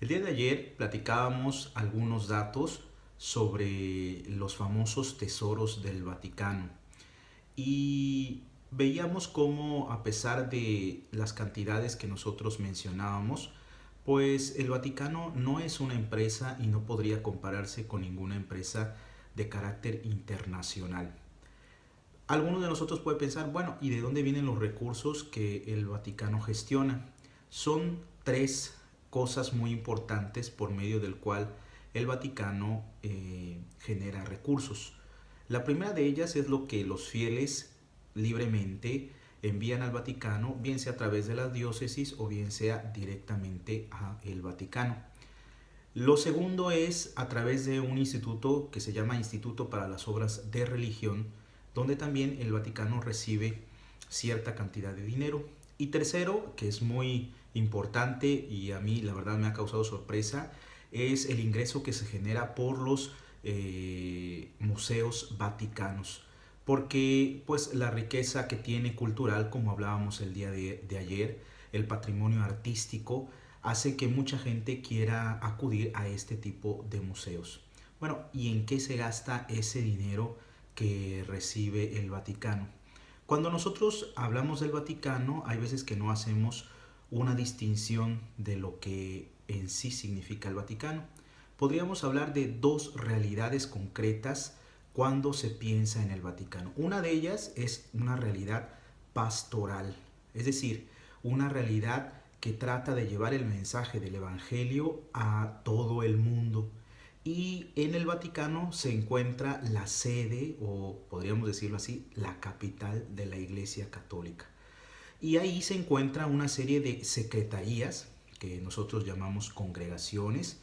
El día de ayer platicábamos algunos datos sobre los famosos tesoros del Vaticano y veíamos cómo a pesar de las cantidades que nosotros mencionábamos, pues el Vaticano no es una empresa y no podría compararse con ninguna empresa de carácter internacional. Algunos de nosotros puede pensar, bueno, ¿y de dónde vienen los recursos que el Vaticano gestiona? Son tres cosas muy importantes por medio del cual el Vaticano genera recursos. La primera de ellas es lo que los fieles libremente envían al Vaticano, bien sea a través de las diócesis o bien sea directamente a el Vaticano. Lo segundo es a través de un instituto que se llama Instituto para las Obras de Religión, donde también el Vaticano recibe cierta cantidad de dinero. Y tercero, que es muy importante y a mí la verdad me ha causado sorpresa, es el ingreso que se genera por los museos vaticanos. Porque pues la riqueza que tiene cultural, como hablábamos el día de ayer, el patrimonio artístico, hace que mucha gente quiera acudir a este tipo de museos. Bueno, ¿y en qué se gasta ese dinero que recibe el Vaticano? Cuando nosotros hablamos del Vaticano, hay veces que no hacemos una distinción de lo que en sí significa el Vaticano. Podríamos hablar de dos realidades concretas cuando se piensa en el Vaticano. Una de ellas es una realidad pastoral, es decir, una realidad que trata de llevar el mensaje del Evangelio a todo el mundo. Y en el Vaticano se encuentra la sede, o podríamos decirlo así, la capital de la Iglesia Católica. Y ahí se encuentra una serie de secretarías, que nosotros llamamos congregaciones,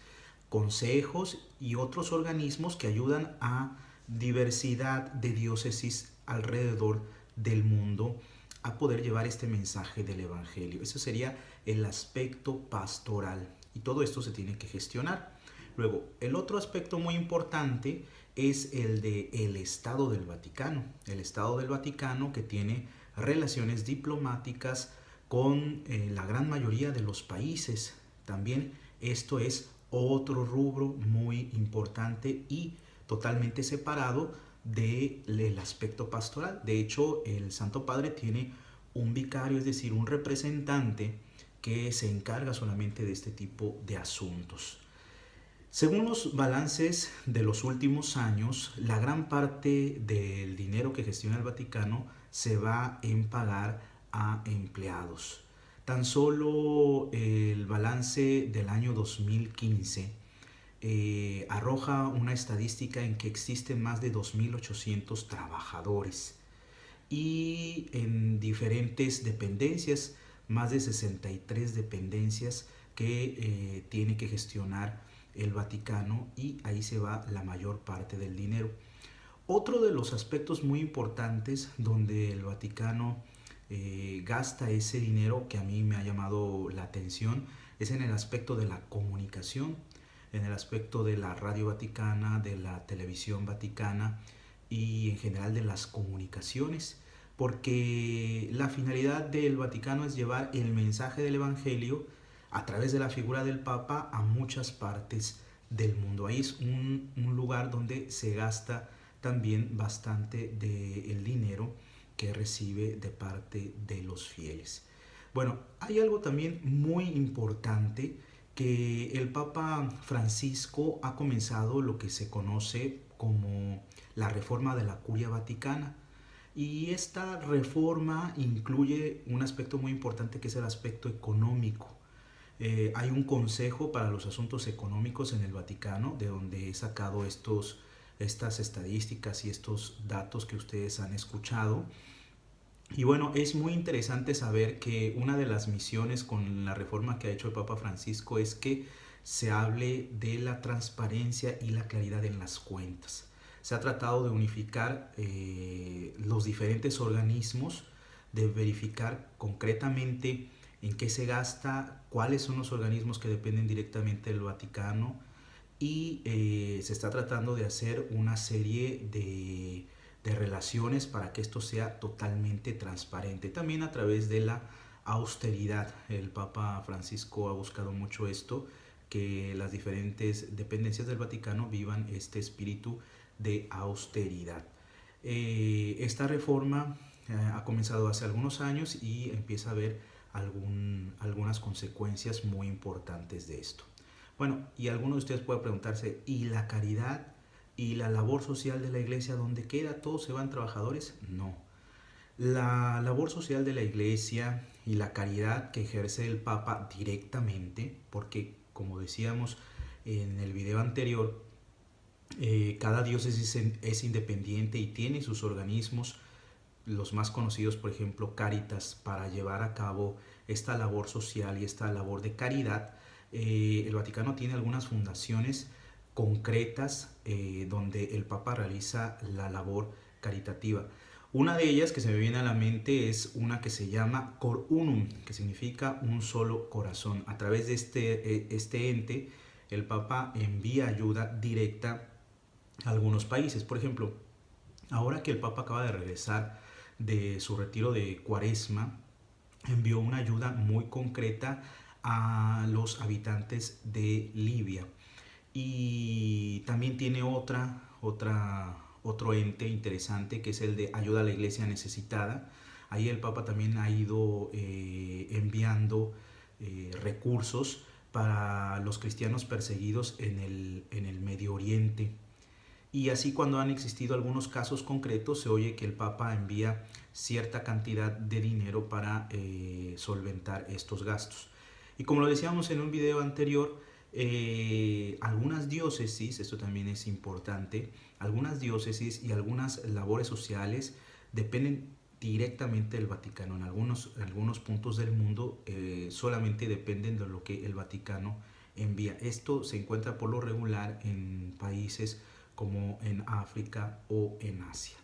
consejos y otros organismos que ayudan a diversidad de diócesis alrededor del mundo a poder llevar este mensaje del Evangelio. Eso sería el aspecto pastoral y todo esto se tiene que gestionar. Luego, el otro aspecto muy importante es el de el Estado del Vaticano. El Estado del Vaticano que tiene relaciones diplomáticas con la gran mayoría de los países. También esto es otro rubro muy importante y totalmente separado del aspecto pastoral. De hecho, el Santo Padre tiene un vicario, es decir, un representante que se encarga solamente de este tipo de asuntos. Según los balances de los últimos años, la gran parte del dinero que gestiona el Vaticano se va en pagar a empleados. Tan solo el balance del año 2015 arroja una estadística en que existen más de 2.800 trabajadores y en diferentes dependencias, más de 63 dependencias que tiene que gestionar el Vaticano y ahí se va la mayor parte del dinero. Otro de los aspectos muy importantes donde el Vaticano gasta ese dinero que a mí me ha llamado la atención es en el aspecto de la comunicación, en el aspecto de la radio vaticana, de la televisión vaticana y en general de las comunicaciones, porque la finalidad del Vaticano es llevar el mensaje del Evangelio a través de la figura del Papa a muchas partes del mundo. Ahí es un lugar donde se gasta también bastante del dinero que recibe de parte de los fieles. Bueno, hay algo también muy importante que el Papa Francisco ha comenzado lo que se conoce como la reforma de la Curia Vaticana. Y esta reforma incluye un aspecto muy importante que es el aspecto económico. Hay un consejo para los asuntos económicos en el Vaticano, de donde he sacado estas estadísticas y estos datos que ustedes han escuchado. Y bueno, es muy interesante saber que una de las misiones con la reforma que ha hecho el Papa Francisco es que se hable de la transparencia y la claridad en las cuentas. Se ha tratado de unificar los diferentes organismos, de verificar concretamente en qué se gasta, cuáles son los organismos que dependen directamente del Vaticano y se está tratando de hacer una serie de relaciones para que esto sea totalmente transparente. También a través de la austeridad. El Papa Francisco ha buscado mucho esto, que las diferentes dependencias del Vaticano vivan este espíritu de austeridad. Esta reforma ha comenzado hace algunos años y empieza a haber algunas consecuencias muy importantes de esto. Bueno, y algunos de ustedes pueden preguntarse, ¿y la caridad y la labor social de la iglesia dónde queda? ¿Todos se van trabajadores? No. La labor social de la iglesia y la caridad que ejerce el Papa directamente, porque como decíamos en el video anterior, cada diócesis es independiente y tiene sus organismos, los más conocidos, por ejemplo, Cáritas, para llevar a cabo esta labor social y esta labor de caridad. El Vaticano tiene algunas fundaciones concretas donde el Papa realiza la labor caritativa. Una de ellas que se me viene a la mente es una que se llama Cor Unum, que significa un solo corazón. A través de este ente, el Papa envía ayuda directa a algunos países. Por ejemplo, ahora que el Papa acaba de regresar de su retiro de Cuaresma, envió una ayuda muy concreta a los habitantes de Libia. Y también tiene otro ente interesante, que es el de ayuda a la iglesia necesitada. Ahí el Papa también ha ido enviando recursos para los cristianos perseguidos en el Medio Oriente. Y así, cuando han existido algunos casos concretos, se oye que el Papa envía cierta cantidad de dinero para solventar estos gastos. Y como lo decíamos en un video anterior, algunas diócesis, esto también es importante, algunas diócesis y algunas labores sociales dependen directamente del Vaticano. En algunos puntos del mundo solamente dependen de lo que el Vaticano envía. Esto se encuentra por lo regular en países como en África o en Asia.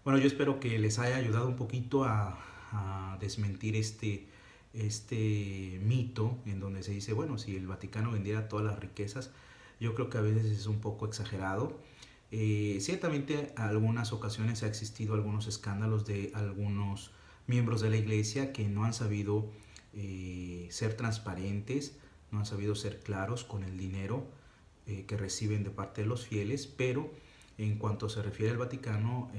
Bueno, yo espero que les haya ayudado un poquito a desmentir este mito en donde se dice, bueno, si el Vaticano vendiera todas las riquezas. Yo creo que a veces es un poco exagerado. Ciertamente, en algunas ocasiones ha existido algunos escándalos de algunos miembros de la iglesia que no han sabido ser transparentes, no han sabido ser claros con el dinero que reciben de parte de los fieles, pero en cuanto se refiere al Vaticano,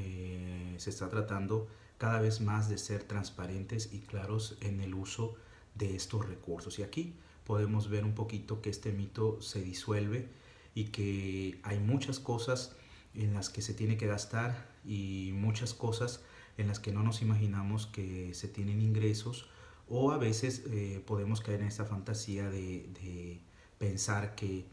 se está tratando cada vez más de ser transparentes y claros en el uso de estos recursos. Y aquí podemos ver un poquito que este mito se disuelve y que hay muchas cosas en las que se tiene que gastar y muchas cosas en las que no nos imaginamos que se tienen ingresos, o a veces podemos caer en esta fantasía de pensar que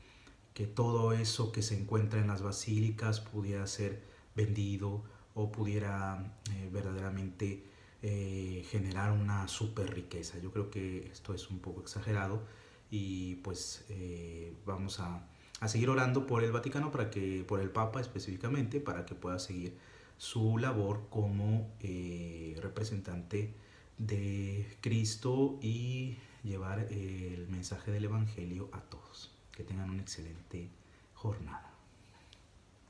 todo eso que se encuentra en las basílicas pudiera ser vendido o pudiera verdaderamente generar una super riqueza. Yo creo que esto es un poco exagerado y pues vamos a seguir orando por el Vaticano, por el Papa específicamente, para que pueda seguir su labor como representante de Cristo y llevar el mensaje del Evangelio a todos. Que tengan una excelente jornada.